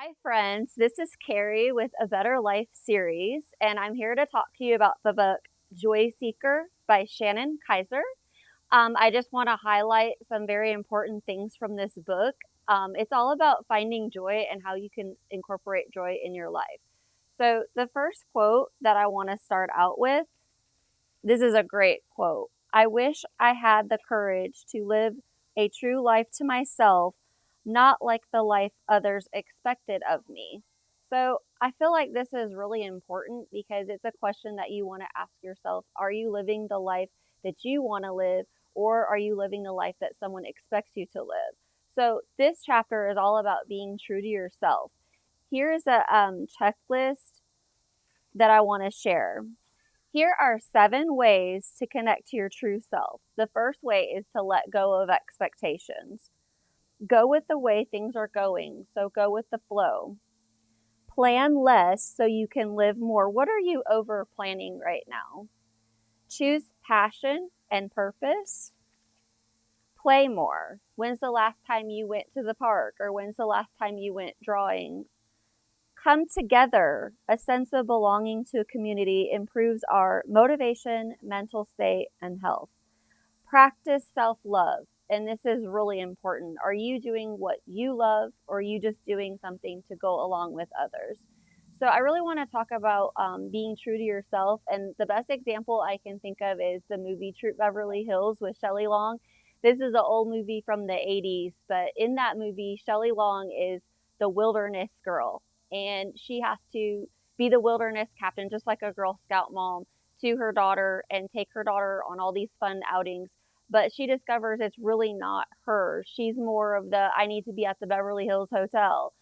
Hi, friends. This is Carrie with A Better Life series, and I'm here to talk to you about the book Joy Seeker by Shannon Kaiser. I just want to highlight some very important things from this book. It's all about finding joy and how you can incorporate joy in your life. So, the first quote that I want to start out with, this is a great quote. I wish I had the courage to live a true life to myself, not like the life others expected of me. So I feel like this is really important because it's a question that you want to ask yourself. Are you living the life that you want to live, or are you living the life that someone expects you to live? So this chapter is all about being true to yourself. Here's a checklist that I want to share. Here are 7 ways to connect to your true self. The first way is to let go of expectations. Go with the way things are going, so go with the flow. Plan less so you can live more. What are you over planning right now? Choose passion and purpose. Play more. When's the last time you went to the park, or when's the last time you went drawing? Come together. A sense of belonging to a community improves our motivation, mental state, and health. Practice self-love, and this is really important. Are you doing what you love, or are you just doing something to go along with others? So I really want to talk about being true to yourself, and the best example I can think of is the movie Troop Beverly Hills with Shelley Long. This is an old movie from the 80s, but in that movie, Shelley Long is the wilderness girl, and she has to be the wilderness captain, just like a Girl Scout mom, to her daughter and take her daughter on all these fun outings. But she discovers it's really not her. She's more of the I need to be at the Beverly Hills Hotel.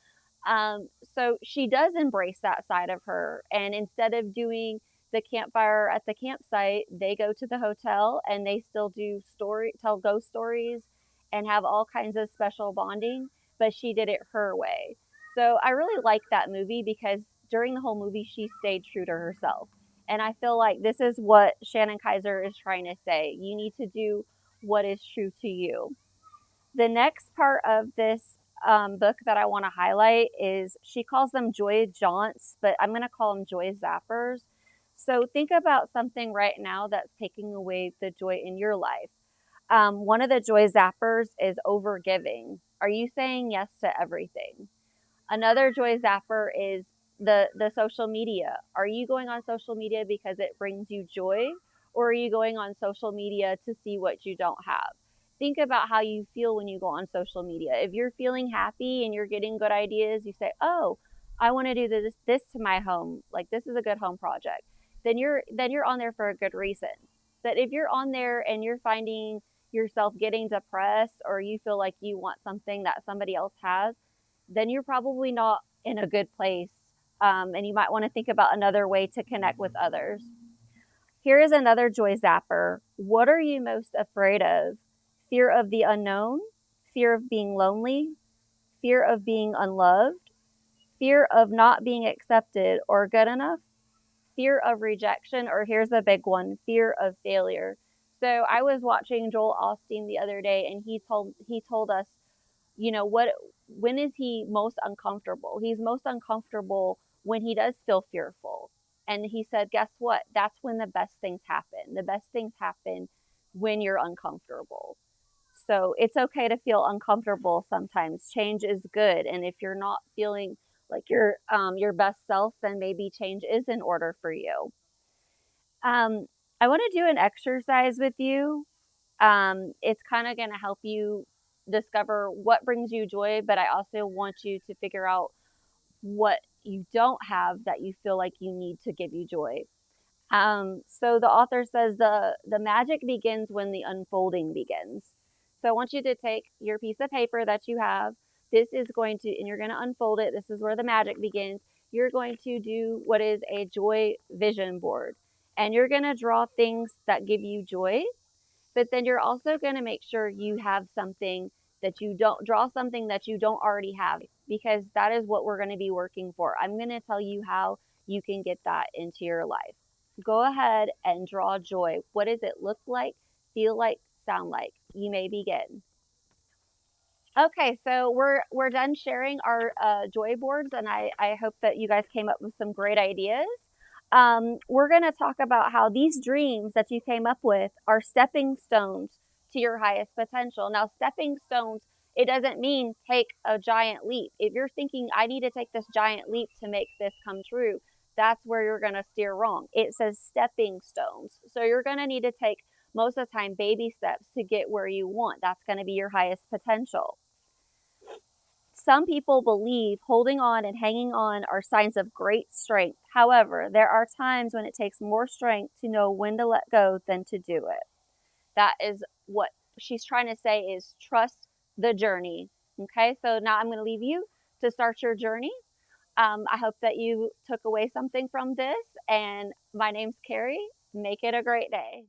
So she does embrace that side of her. And instead of doing the campfire at the campsite, they go to the hotel and they still tell ghost stories and have all kinds of special bonding, but she did it her way. So I really like that movie because during the whole movie, she stayed true to herself. And I feel like this is what Shannon Kaiser is trying to say. You need to do what is true to you. The next part of this book that I want to highlight is she calls them joy jaunts, but I'm going to call them joy zappers. So think about something right now that's taking away the joy in your life. One of the joy zappers is overgiving. Are you saying yes to everything? Another joy zapper is the social media. Are you going on social media because it brings you joy, or are you going on social media to see what you don't have? Think about how you feel when you go on social media. If you're feeling happy and you're getting good ideas, you say, "Oh, I want to do this to my home. Like this is a good home project." Then you're on there for a good reason. But if you're on there and you're finding yourself getting depressed, or you feel like you want something that somebody else has, then you're probably not in a good place. And you might want to think about another way to connect with others. Here is another joy zapper. What are you most afraid of? Fear of the unknown, fear of being lonely, fear of being unloved, fear of not being accepted or good enough, fear of rejection, or here's a big one, fear of failure. So I was watching Joel Osteen the other day, and he told us, what when is he most uncomfortable? He's most uncomfortable when he does feel fearful. And he said, guess what? That's when the best things happen. The best things happen when you're uncomfortable. So it's okay to feel uncomfortable sometimes. Change is good. And if you're not feeling like your best self, then maybe change is in order for you. Um, I want to do an exercise with you. It's kind of going to help you discover what brings you joy, but I also want you to figure out what you don't have that you feel like you need to give you joy. So the author says the magic begins when the unfolding begins. So I want you to take your piece of paper that you have. This is going to, and you're going to unfold it. This is where the magic begins. You're going to do what is a joy vision board, and you're going to draw things that give you joy, but then you're also going to make sure you have something that you don't draw something that you don't already have, because that is what we're going to be working for. I'm going to tell you how you can get that into your life. Go ahead and draw joy. What does it look like, feel like, sound like? You may begin. Okay, so we're done sharing our joy boards, and I hope that you guys came up with some great ideas. We're gonna talk about how these dreams that you came up with are stepping stones to your highest potential. Now, stepping stones, it doesn't mean take a giant leap. If you're thinking I need to take this giant leap to make this come true, that's where you're gonna steer wrong. It says stepping stones, so you're gonna need to take most of the time baby steps to get where you want. That's gonna be your highest potential. Some people believe holding on and hanging on are signs of great strength. However, there are times when it takes more strength to know when to let go than to do it. That is what she's trying to say is trust the journey. Okay, so now I'm going to leave you to start your journey. I hope that you took away something from this. And my name's Carrie. Make it a great day.